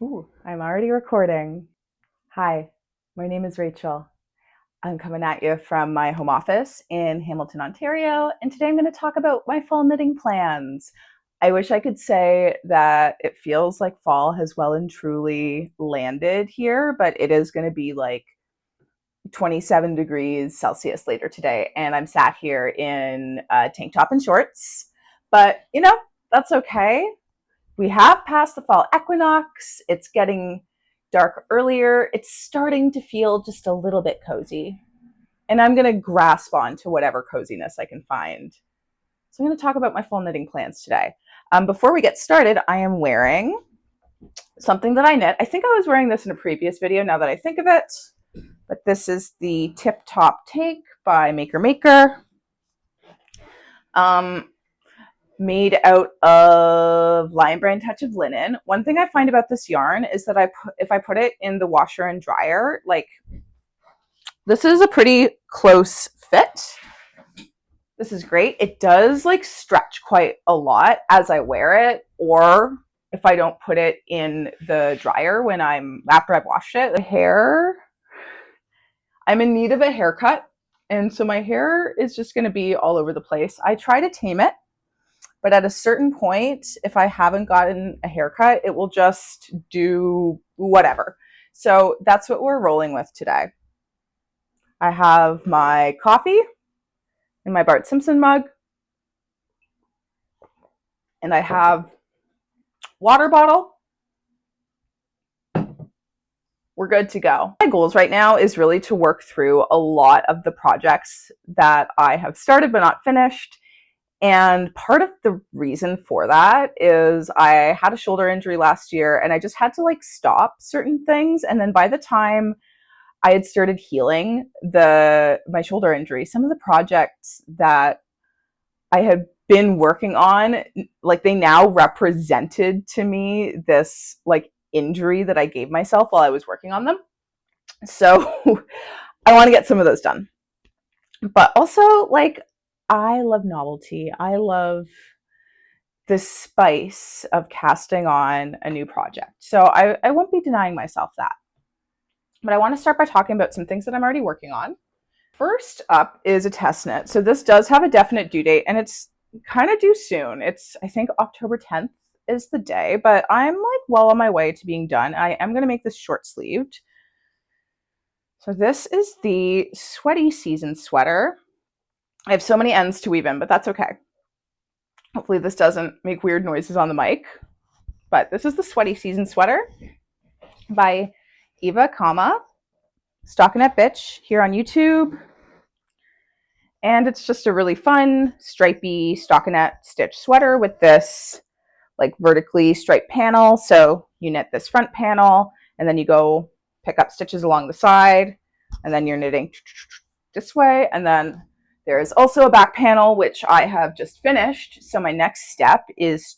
Ooh, I'm already recording. Hi, my name is Rachel. I'm coming at you from my home office in Hamilton, Ontario, and today I'm going to talk about my fall knitting plans. I wish I could say that it feels like fall has well and truly landed here, but it is going to be like 27 degrees Celsius later today, and I'm sat here in a tank top and shorts. But, that's okay. We have passed the fall equinox. It's getting dark earlier. It's starting to feel just a little bit cozy. And I'm going to grasp on to whatever coziness I can find. So I'm going to talk about my fall knitting plans today. Before we get started, I am wearing something that I knit. I think I was wearing this in a previous video now that I think of it. But this is the Tip Top Take by Maker Maker. Made out of Lion Brand Touch of Linen. One thing I find about this yarn is that if I put it in the washer and dryer, like this is a pretty close fit. This is great. It does like stretch quite a lot as I wear it, or if I don't put it in the dryer after I've washed it. The hair, I'm in need of a haircut, and so my hair is just going to be all over the place. I try to tame it, but at a certain point, if I haven't gotten a haircut, it will just do whatever. So that's what we're rolling with today. I have my coffee in my Bart Simpson mug, and I have water bottle. We're good to go. My goals right now is really to work through a lot of the projects that I have started but not finished. And part of the reason for that is I had a shoulder injury last year and I just had to like stop certain things. And then by the time I had started healing my shoulder injury, some of the projects that I had been working on, like they now represented to me this like injury that I gave myself while I was working on them. So I want to get some of those done. But also like I love novelty. I love the spice of casting on a new project. So I won't be denying myself that. But I want to start by talking about some things that I'm already working on. First up is a test knit. So this does have a definite due date, and it's kind of due soon. It's, I think, October 10th is the day, but I'm like well on my way to being done. I am going to make this short sleeved. So this is the Sweaty Season sweater. I have so many ends to weave in, but that's okay. Hopefully this doesn't make weird noises on the mic. But this is the Sweaty Season sweater by Eva, Stockinette Bitch here on YouTube. And it's just a really fun, stripy stockinette stitch sweater with this like vertically striped panel. So you knit this front panel and then you go pick up stitches along the side and then you're knitting this way. And then there is also a back panel, which I have just finished. So my next step is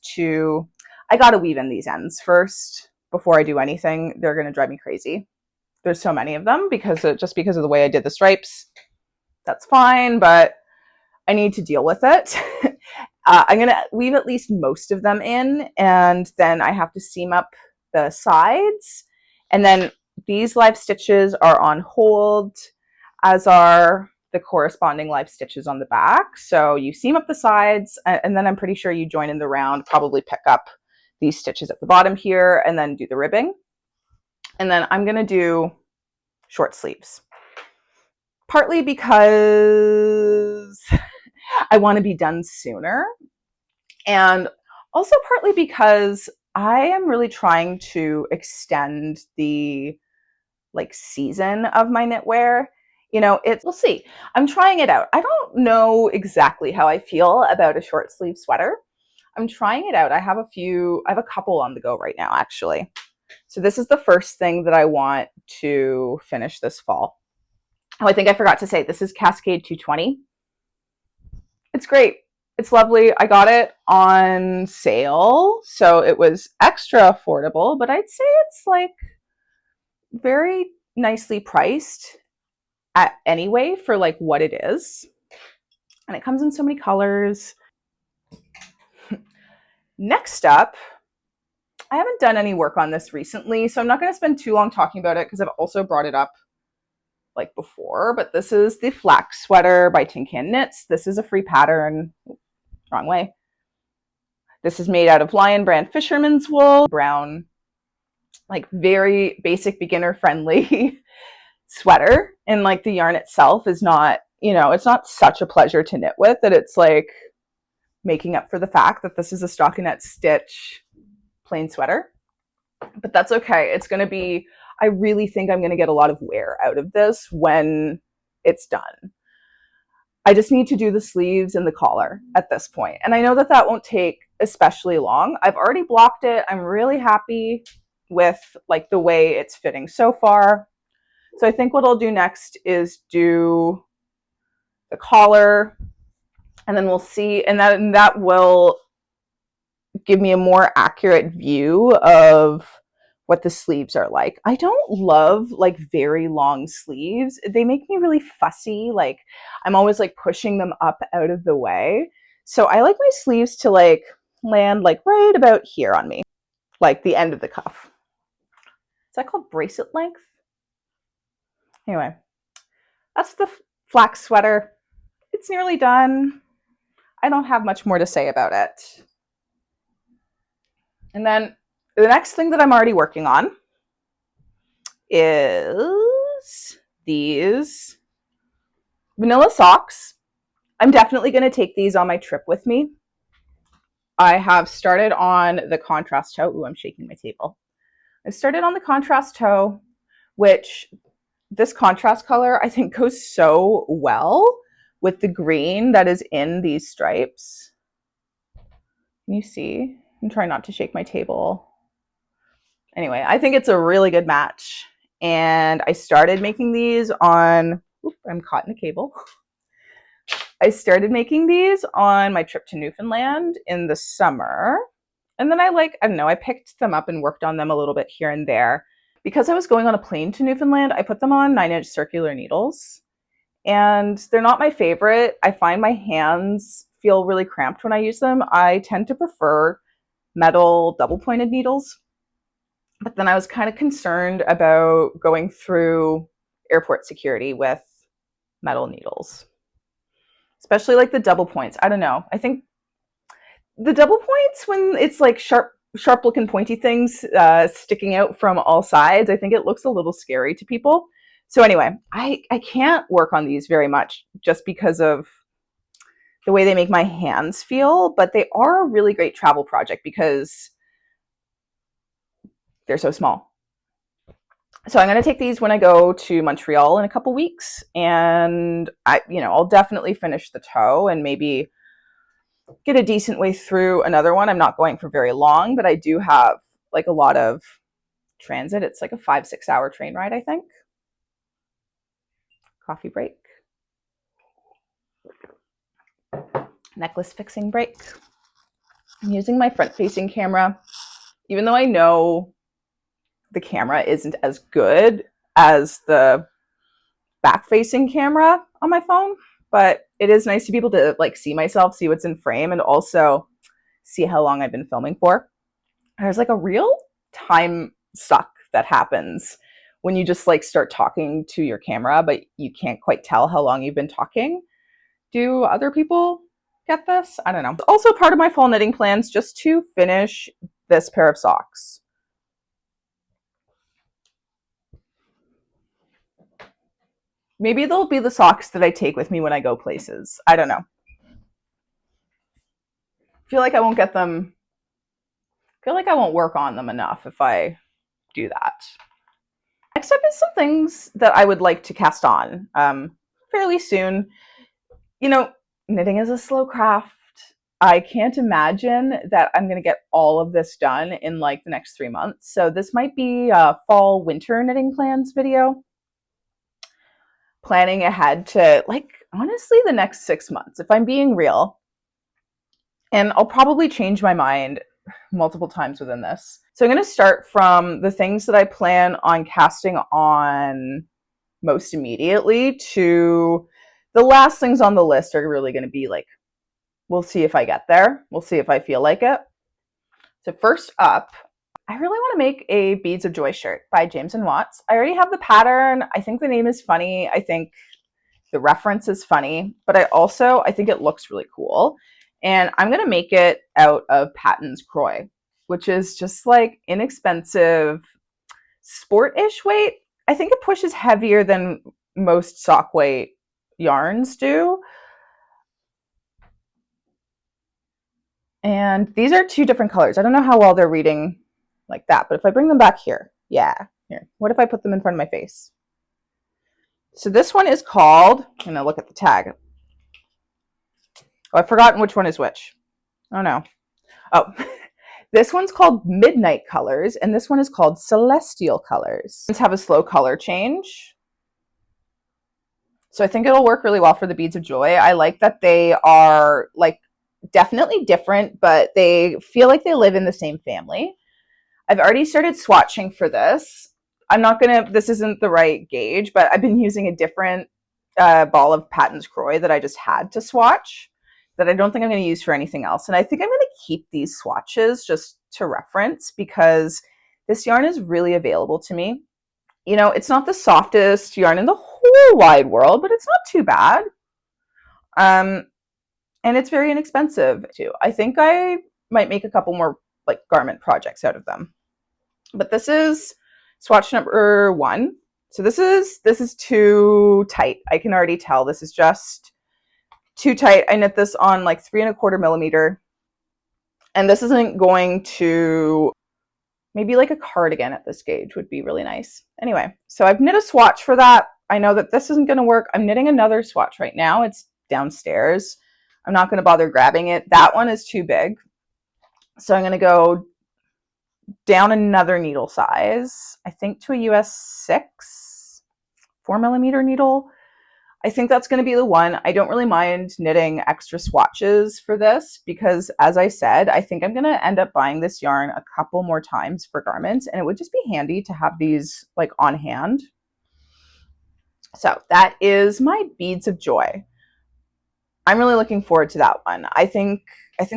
I got to weave in these ends first before I do anything. They're going to drive me crazy. There's so many of them because of the way I did the stripes. That's fine, but I need to deal with it. I'm going to weave at least most of them in, and then I have to seam up the sides. And then these live stitches are on hold, as are the corresponding live stitches on the back. So you seam up the sides, and then I'm pretty sure you join in the round, probably pick up these stitches at the bottom here, and then do the ribbing. And then I'm going to do short sleeves. Partly because I want to be done sooner, and also partly because I am really trying to extend the like season of my knitwear. We'll see. I'm trying it out. I don't know exactly how I feel about a short sleeve sweater. I'm trying it out. I have a couple on the go right now, actually. So this is the first thing that I want to finish this fall. Oh, I think I forgot to say, this is Cascade 220. It's great. It's lovely. I got it on sale, so it was extra affordable, but I'd say it's like very nicely priced anyway for like what it is. And it comes in so many colors. Next up, I haven't done any work on this recently, so I'm not going to spend too long talking about it because I've also brought it up like before, but this is the Flax Sweater by Tin Can Knits. This is a free pattern. Wrong way. This is made out of Lion Brand Fisherman's Wool, brown, like very basic beginner friendly sweater. And like the yarn itself is not, you know, it's not such a pleasure to knit with that it's like making up for the fact that this is a stockinette stitch plain sweater. But that's okay. It's going to be, I really think I'm going to get a lot of wear out of this when it's done. I just need to do the sleeves and the collar at this point. And I know that that won't take especially long. I've already blocked it. I'm really happy with like the way it's fitting so far. So I think what I'll do next is do the collar, and then we'll see, and that will give me a more accurate view of what the sleeves are like. I don't love like very long sleeves. They make me really fussy. Like I'm always like pushing them up out of the way. So I like my sleeves to like land like right about here on me, like the end of the cuff. Is that called bracelet length? Anyway, that's the flax sweater. It's nearly done. I don't have much more to say about it. And then the next thing that I'm already working on is these vanilla socks. I'm definitely going to take these on my trip with me. I have started on the contrast toe. Ooh, I'm shaking my table. I've started on the contrast toe, which this contrast color I think goes so well with the green that is in these stripes. Can you see? I'm trying not to shake my table. Anyway, I think it's a really good match. And I started making these on, I'm caught in a cable. I started making these on my trip to Newfoundland in the summer. And then I don't know, I picked them up and worked on them a little bit here and there. Because I was going on a plane to Newfoundland, I put them on 9-inch circular needles. And they're not my favorite. I find my hands feel really cramped when I use them. I tend to prefer metal double-pointed needles. But then I was kind of concerned about going through airport security with metal needles, especially like the double points. I don't know. I think the double points, when it's like sharp looking pointy things sticking out from all sides, I think it looks a little scary to people. So anyway, I can't work on these very much just because of the way they make my hands feel, but they are a really great travel project because they're so small. So I'm going to take these when I go to Montreal in a couple weeks, and I'll definitely finish the toe and maybe get a decent way through another one. I'm not going for very long, but I do have like a lot of transit. It's like a 5-6 hour train ride, I think. Coffee break. Necklace fixing break. I'm using my front facing camera, even though I know the camera isn't as good as the back facing camera on my phone, but it is nice to be able to like see myself, see what's in frame, and also see how long I've been filming for. There's like a real time suck that happens when you just like start talking to your camera, but you can't quite tell how long you've been talking. Do other people get this? I don't know. Also part of my fall knitting plans just to finish this pair of socks. Maybe they'll be the socks that I take with me when I go places. I don't know. I feel like I won't get them. I feel like I won't work on them enough if I do that. Next up is some things that I would like to cast on fairly soon. You know, knitting is a slow craft. I can't imagine that I'm going to get all of this done in like the next 3 months. So this might be a fall winter knitting plans video. Planning ahead to like, honestly, the next 6 months, if I'm being real. And I'll probably change my mind multiple times within this. So I'm going to start from the things that I plan on casting on most immediately to the last things on the list are really going to be like, we'll see if I get there. We'll see if I feel like it. So first up, I really want to make a Beads of Joy shirt by James and Watts. I already have the pattern. I think the name is funny. I think the reference is funny, but I think it looks really cool. And I'm going to make it out of Patton's Croy, which is just like inexpensive, sport-ish weight. I think it pushes heavier than most sock weight yarns do. And these are two different colors. I don't know how well they're reading like that, but if I bring them back here, yeah, here. What if I put them in front of my face? So this one is called, I'm gonna look at the tag. Oh, I've forgotten which one is which. Oh no. Oh, this one's called Midnight Colors, and this one is called Celestial Colors. These have a slow color change. So I think it'll work really well for the Beads of Joy. I like that they are like definitely different, but they feel like they live in the same family. I've already started swatching for this. This isn't the right gauge, but I've been using a different ball of Patton's Croy that I just had to swatch that I don't think I'm going to use for anything else. And I think I'm going to keep these swatches just to reference because this yarn is really available to me. You know, it's not the softest yarn in the whole wide world, but it's not too bad. And it's very inexpensive too. I think I might make a couple more like garment projects out of them. But this is swatch number 1. So this is too tight. I can already tell this is just too tight. I knit this on like 3¼ millimeter. And this isn't going to, maybe like a cardigan at this gauge would be really nice. Anyway, so I've knit a swatch for that. I know that this isn't going to work. I'm knitting another swatch right now. It's downstairs. I'm not going to bother grabbing it. That one is too big. So I'm going to go down another needle size, I think to a US 6, 4 millimeter needle. I think that's going to be the one. I don't really mind knitting extra swatches for this because, as I said, I think I'm going to end up buying this yarn a couple more times for garments, and it would just be handy to have these like on hand. So that is my Beads of Joy. I'm really looking forward to that one. I think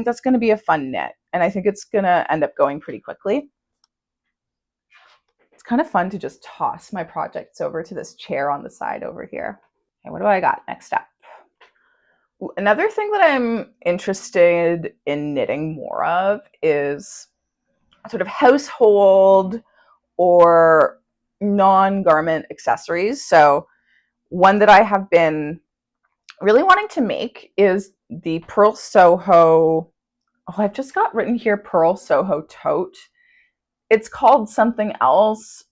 that's going to be a fun knit, and I think it's going to end up going pretty quickly. It's kind of fun to just toss my projects over to this chair on the side over here. Okay, what do I got next up? Another thing that I'm interested in knitting more of is sort of household or non-garment accessories. So one that I have been really wanting to make is the Pearl Soho, oh, I've just got written here Pearl Soho tote. It's called something else.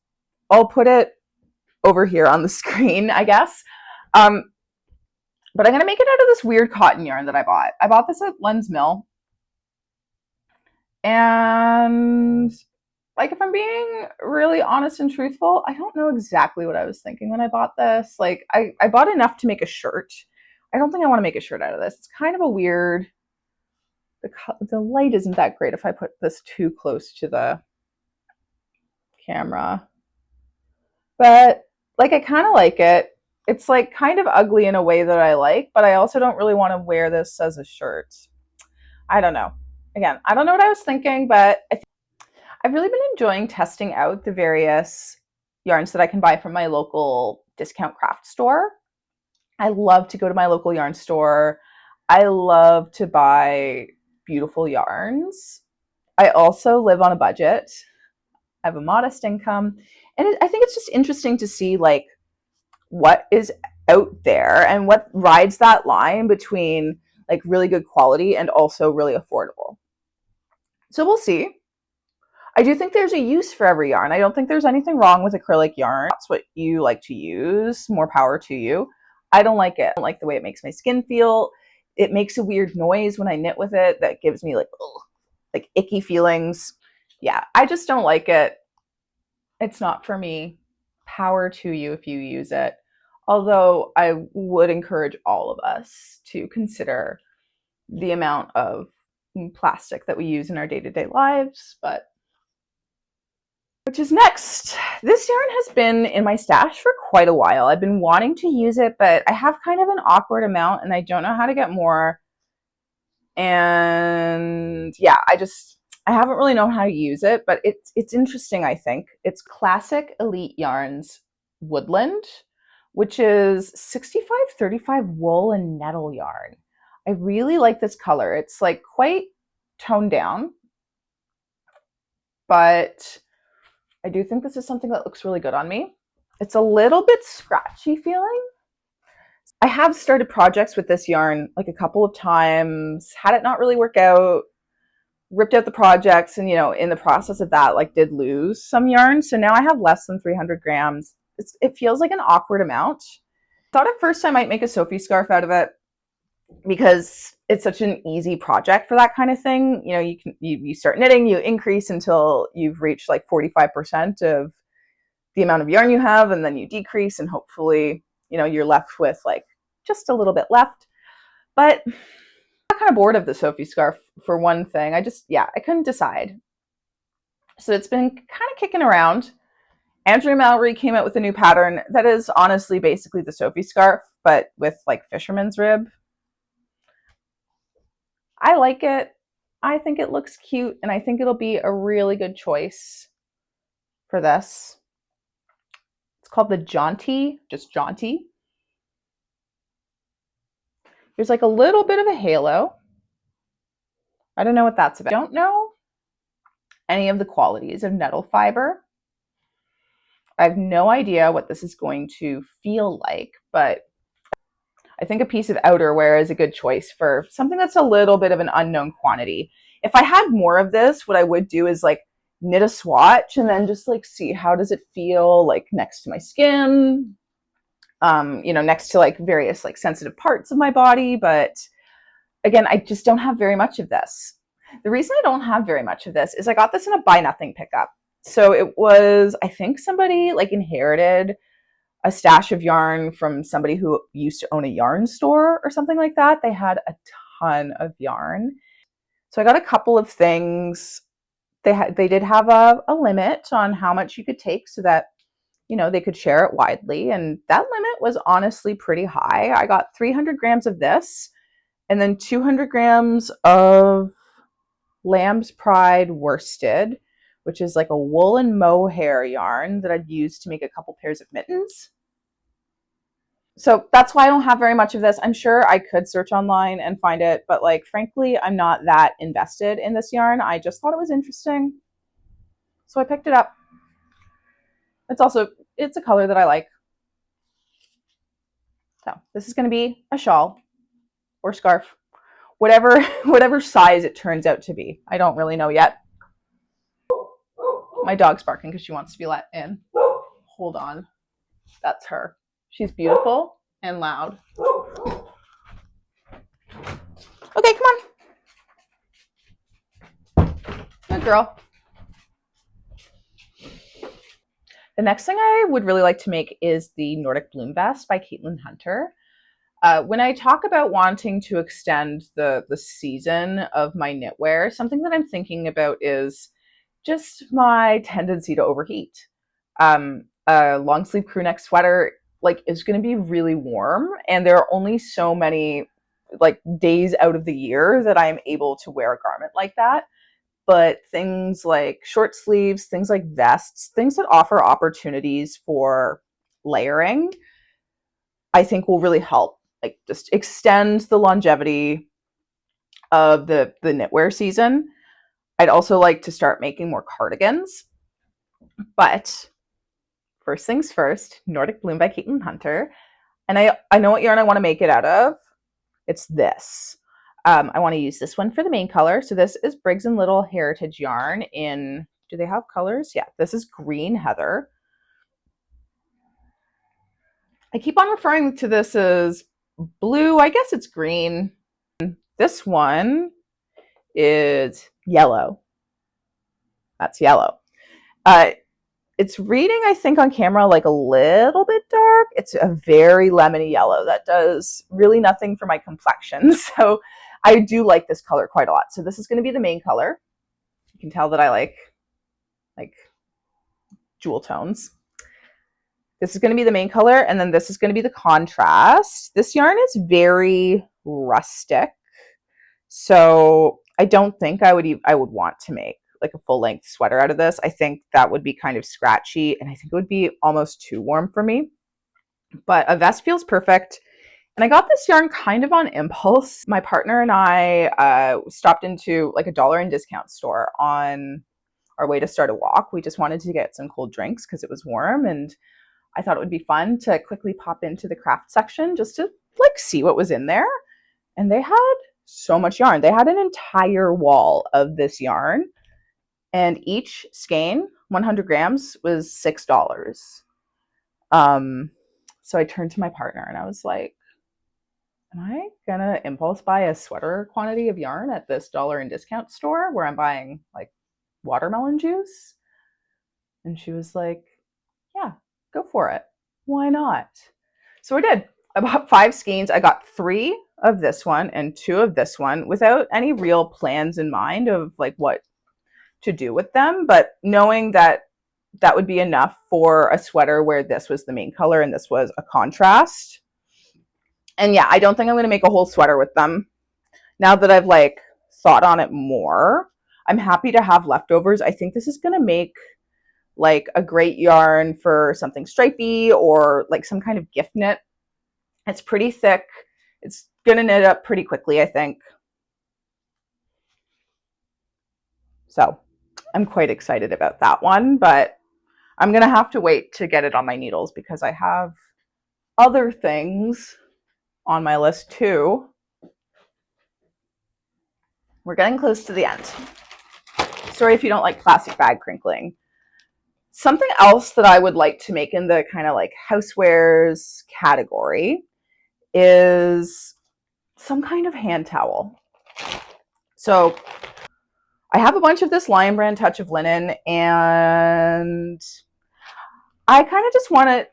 I'll put it over here on the screen, I guess. But I'm going to make it out of this weird cotton yarn that I bought. I bought this at Len's Mill. And like, if I'm being really honest and truthful, I don't know exactly what I was thinking when I bought this. Like, I bought enough to make a shirt. I don't think I want to make a shirt out of this. It's kind of a weird, the light isn't that great if I put this too close to the camera. But like, I kind of like it. It's like kind of ugly in a way that I like, but I also don't really want to wear this as a shirt. I don't know. Again, I don't know what I was thinking, but I've really been enjoying testing out the various yarns that I can buy from my local discount craft store. I love to go to my local yarn store. I love to buy beautiful yarns. I also live on a budget. I have a modest income. And I think it's just interesting to see like what is out there and what rides that line between like really good quality and also really affordable. So we'll see. I do think there's a use for every yarn. I don't think there's anything wrong with acrylic yarn. That's what you like to use. More power to you. I don't like it. I don't like the way it makes my skin feel. It makes a weird noise when I knit with it that gives me like icky feelings. Yeah, I just don't like it. It's not for me. Power to you if you use it. Although I would encourage all of us to consider the amount of plastic that we use in our day-to-day lives, but which is next. This yarn has been in my stash for quite a while. I've been wanting to use it, but I have kind of an awkward amount and I don't know how to get more. And yeah, I haven't really known how to use it, but it's interesting, I think. It's Classic Elite Yarns Woodland, which is 65-35 wool and nettle yarn. I really like this color. It's like quite toned down, but I do think this is something that looks really good on me. It's a little bit scratchy feeling. I have started projects with this yarn like a couple of times, had it not really work out, ripped out the projects, and in the process of that, like, did lose some yarn. So now I have less than 300 grams. It feels like an awkward amount. Thought at first I might make a Sophie scarf out of it because it's such an easy project for that kind of thing. You start knitting, you increase until you've reached like 45% of the amount of yarn you have, and then you decrease, and hopefully, you're left with like just a little bit left. But I'm kind of bored of the Sophie scarf for one thing. I couldn't decide. So it's been kind of kicking around. Andrea Mallory came out with a new pattern that is honestly basically the Sophie scarf, but with like fisherman's rib. I like it. I think it looks cute, and I think it'll be a really good choice for this. It's called the Jaunty, just Jaunty. There's like a little bit of a halo. I don't know what that's about. I don't know any of the qualities of nettle fiber. I have no idea what this is going to feel like, but I think a piece of outerwear is a good choice for something that's a little bit of an unknown quantity. If I had more of this, what I would do is like knit a swatch and then just like see how does it feel like next to my skin, next to like various like sensitive parts of my body. But again, I just don't have very much of this. The reason I don't have very much of this is I got this in a buy nothing pickup. So it was, I think somebody like inherited a stash of yarn from somebody who used to own a yarn store or something like that. They had a ton of yarn. So I got a couple of things. They did have a limit on how much you could take so that, they could share it widely. And that limit was honestly pretty high. I got 300 grams of this and then 200 grams of Lamb's Pride worsted, which is like a wool and mohair yarn that I'd used to make a couple pairs of mittens. So that's why I don't have very much of this. I'm sure I could search online and find it, but like, frankly, I'm not that invested in this yarn. I just thought it was interesting, so I picked it up. It's a color that I like. So this is going to be a shawl or scarf, whatever size it turns out to be. I don't really know yet. My dog's barking because she wants to be let in. Hold on. That's her. She's beautiful and loud. Okay, come on. Good girl. The next thing I would really like to make is the Nordic Bloom Vest by Caitlin Hunter. When I talk about wanting to extend the season of my knitwear, something that I'm thinking about is just my tendency to overheat. A long sleeve crew neck sweater is going to be really warm, and there are only so many days out of the year that I'm able to wear a garment like that. But things like short sleeves, things like vests, things that offer opportunities for layering, I think will really help just extend the longevity of the knitwear season. I'd also like to start making more cardigans. But first things first, Nordic Bloom by Caitlin Hunter. And I know what yarn I want to make it out of. It's this. I want to use this one for the main color. So this is Briggs & Little Heritage yarn in, do they have colors? Yeah, this is Green Heather. I keep on referring to this as blue. I guess it's green. This one is yellow. That's yellow. It's reading, I think, on camera like a little bit dark. It's a very lemony yellow that does really nothing for my complexion. So I do like this color quite a lot. So this is going to be the main color. You can tell that I like jewel tones. This is going to be the main color, and then this is going to be the contrast. This yarn is very rustic. So I don't think I would want to make like a full length sweater out of this. I think that would be kind of scratchy, and I think it would be almost too warm for me. But a vest feels perfect. And I got this yarn kind of on impulse. My partner and I stopped into like a dollar and discount store on our way to start a walk. We just wanted to get some cold drinks because it was warm, and I thought it would be fun to quickly pop into the craft section just to like see what was in there. And they had so much yarn. They had an entire wall of this yarn, and each skein, 100 grams, was $6. So I turned to my partner and I was like, am I gonna impulse buy a sweater quantity of yarn at this dollar and discount store where I'm buying like watermelon juice? And she was like, yeah, go for it. Why not? So I did. I bought 5 skeins. I got 3 of this one and 2 of this one without any real plans in mind of like what to do with them, but knowing that that would be enough for a sweater where this was the main color and this was a contrast. And yeah, I don't think I'm going to make a whole sweater with them. Now that I've like thought on it more, I'm happy to have leftovers. I think this is going to make like a great yarn for something stripy or like some kind of gift knit. It's pretty thick. It's going to knit up pretty quickly, I think. So I'm quite excited about that one, but I'm going to have to wait to get it on my needles because I have other things on my list too. We're getting close to the end. Sorry if you don't like plastic bag crinkling. Something else that I would like to make in the kind of like housewares category is some kind of hand towel. So I have a bunch of this Lion Brand Touch of Linen, and I kind of just want to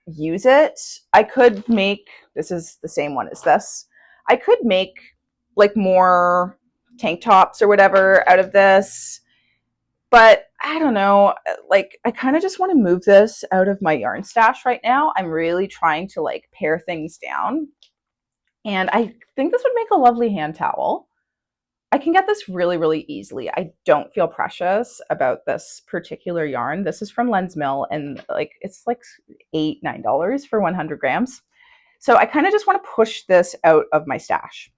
use it. I could make, this is the same one as this, I could make like more tank tops or whatever out of this, but I don't know, like I kind of just want to move this out of my yarn stash right now. I'm really trying to like pare things down, and I think this would make a lovely hand towel. I can get this really, really easily. I don't feel precious about this particular yarn. This is from Len's Mill, and like it's like $8-9 for 100 grams. So I kind of just want to push this out of my stash.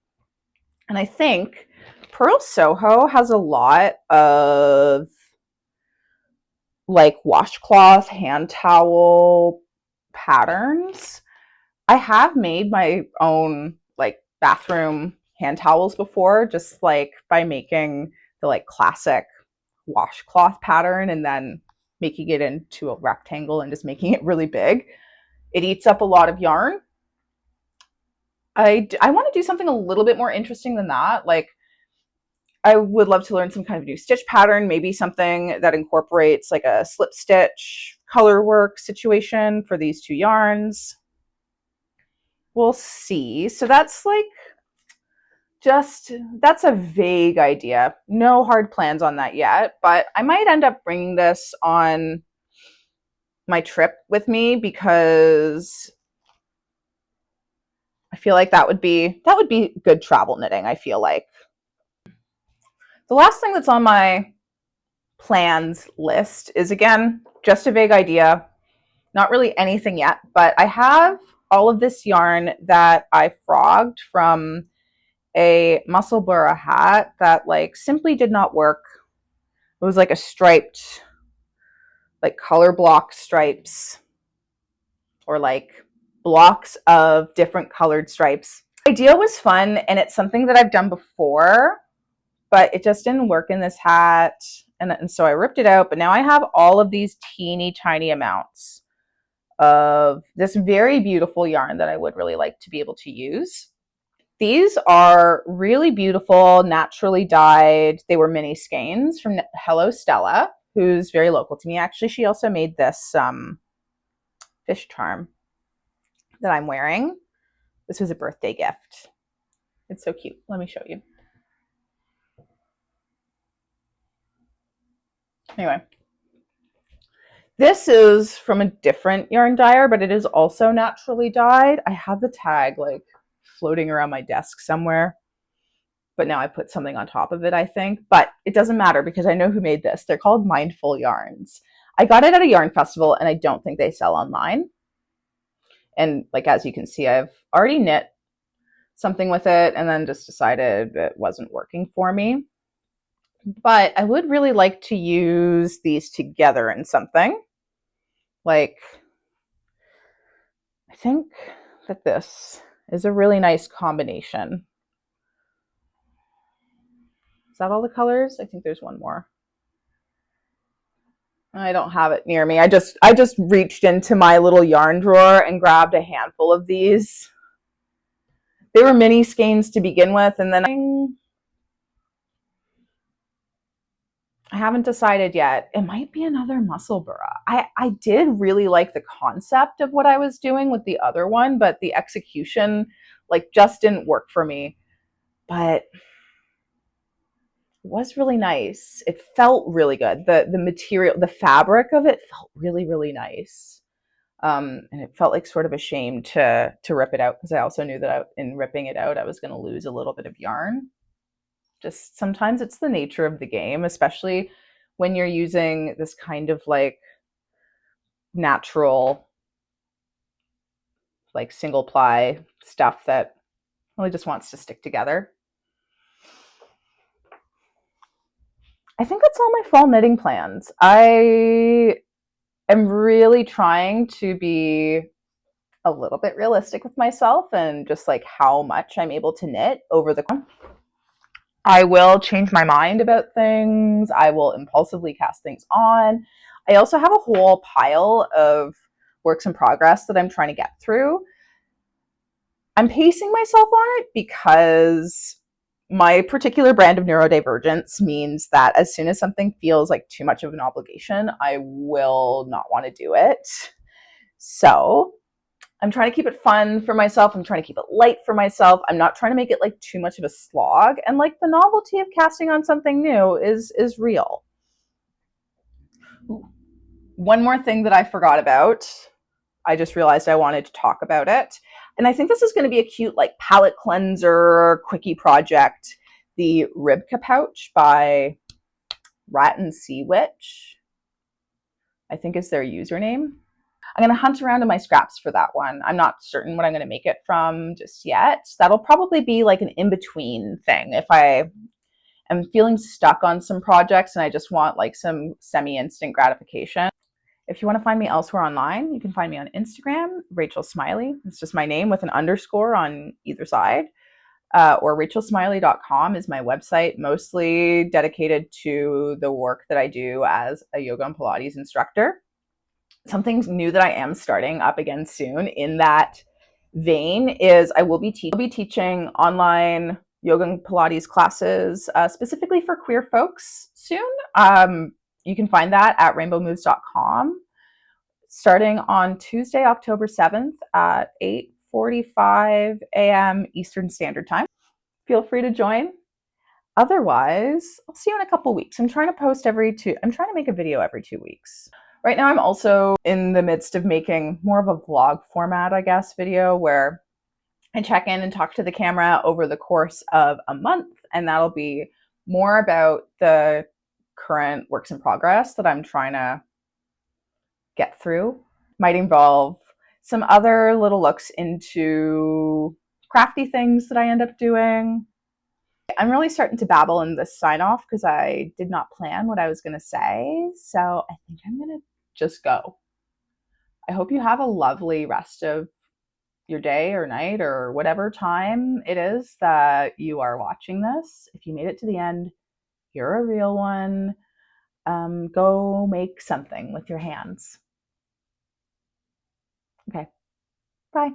And I think Pearl Soho has a lot of like washcloth hand towel patterns. I have made my own like bathroom hand towels before, just like by making the like classic washcloth pattern and then making it into a rectangle and just making it really big. It eats up a lot of yarn. I want to do something a little bit more interesting than that. Like I would love to learn some kind of new stitch pattern, maybe something that incorporates like a slip stitch color work situation for these 2 yarns. We'll see. So that's like that's a vague idea. No hard plans on that yet, but I might end up bringing this on my trip with me because I feel like that would be good travel knitting, I feel like. The last thing that's on my plans list is, again, just a vague idea, not really anything yet, but I have all of this yarn that I frogged from a Musselburgh hat that like simply did not work. It was like a striped, like color block stripes, or like blocks of different colored stripes. The idea was fun, and it's something that I've done before, but it just didn't work in this hat. And so I ripped it out, but now I have all of these teeny tiny amounts of this very beautiful yarn that I would really like to be able to use. These are really beautiful, naturally dyed. They were mini skeins from Hello Stella, who's very local to me. Actually, she also made this fish charm that I'm wearing. This was a birthday gift. It's so cute. Let me show you. Anyway, this is from a different yarn dyer, but it is also naturally dyed. I have the tag like floating around my desk somewhere. but now I put something on top of it, I think. But it doesn't matter because I know who made this. They're called Mindful Yarns. I got it at a yarn festival, and I don't think they sell online. And like, as you can see, I've already knit something with it and then just decided it wasn't working for me. But I would really like to use these together in something. Like, I think that this is a really nice combination. Is that all the colors? I think there's one more. I don't have it near me. I just reached into my little yarn drawer and grabbed a handful of these. They were mini skeins to begin with, and then I haven't decided yet. It might be another Musselburgh. I did really like the concept of what I was doing with the other one, but the execution like just didn't work for me. But was really nice. It felt really good. The material, the fabric of it felt really, really nice. And it felt like sort of a shame to rip it out because I also knew that in ripping it out, I was going to lose a little bit of yarn. Just sometimes it's the nature of the game, especially when you're using this kind of like natural, like single ply stuff that really just wants to stick together. I think that's all my fall knitting plans. I am really trying to be a little bit realistic with myself and just like how much I'm able to knit over the. I will change my mind about things. I will impulsively cast things on. I also have a whole pile of works in progress that I'm trying to get through. I'm pacing myself on it because my particular brand of neurodivergence means that as soon as something feels like too much of an obligation, I will not want to do it. So I'm trying to keep it fun for myself. I'm trying to keep it light for myself. I'm not trying to make it like too much of a slog. And like the novelty of casting on something new is real. Ooh. One more thing that I forgot about. I just realized I wanted to talk about it. And I think this is going to be a cute like palette cleanser quickie project. The Ribka pouch by Rat and Sea Witch, I think is their username. I'm going to hunt around in my scraps for that one. I'm not certain what I'm going to make it from just yet. That'll probably be like an in-between thing. If I am feeling stuck on some projects and I just want like some semi-instant gratification. If you want to find me elsewhere online, you can find me on Instagram, Rachel Smiley. It's just my name with an underscore on either side. Or rachelsmiley.com is my website, mostly dedicated to the work that I do as a yoga and Pilates instructor. Something new that I am starting up again soon in that vein is I will be teaching online yoga and Pilates classes specifically for queer folks soon. You can find that at rainbowmoves.com starting on Tuesday, October 7th at 8:45 a.m. Eastern Standard Time. Feel free to join. Otherwise, I'll see you in a couple weeks. I'm trying to make a video every 2 weeks. Right now, I'm also in the midst of making more of a vlog format, I guess, video where I check in and talk to the camera over the course of a month, and that'll be more about the current works in progress that I'm trying to get through. Might involve some other little looks into crafty things that I end up doing. I'm really starting to babble in this sign off because I did not plan what I was going to say. So I think I'm going to just go. I hope you have a lovely rest of your day or night or whatever time it is that you are watching this. If you made it to the end, you're a real one. Go make something with your hands. Okay, bye.